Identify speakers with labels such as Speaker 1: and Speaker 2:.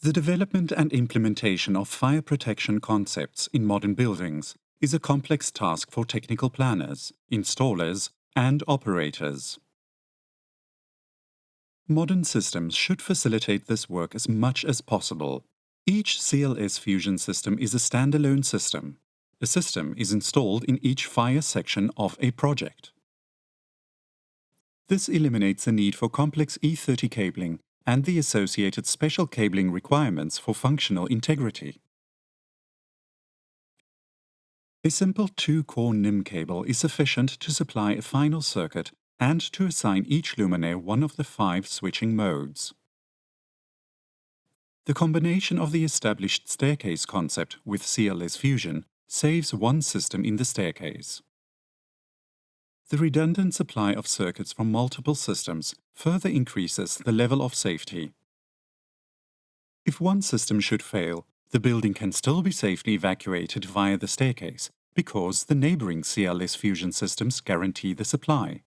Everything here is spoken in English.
Speaker 1: The development and implementation of fire protection concepts in modern buildings is a complex task for technical planners, installers, and operators. Modern systems should facilitate this work as much as possible. Each CLS Fusion system is a standalone system. A system is installed in each fire section of a project. This eliminates the need for complex E30 cabling and the associated special cabling requirements for functional integrity. A simple 2-core NIM cable is sufficient to supply a final circuit and to assign each luminaire one of the 5 switching modes. The combination of the established staircase concept with CLS Fusion saves one system in the staircase. The redundant supply of circuits from multiple systems further increases the level of safety. If one system should fail, the building can still be safely evacuated via the staircase because the neighboring CLS Fusion systems guarantee the supply.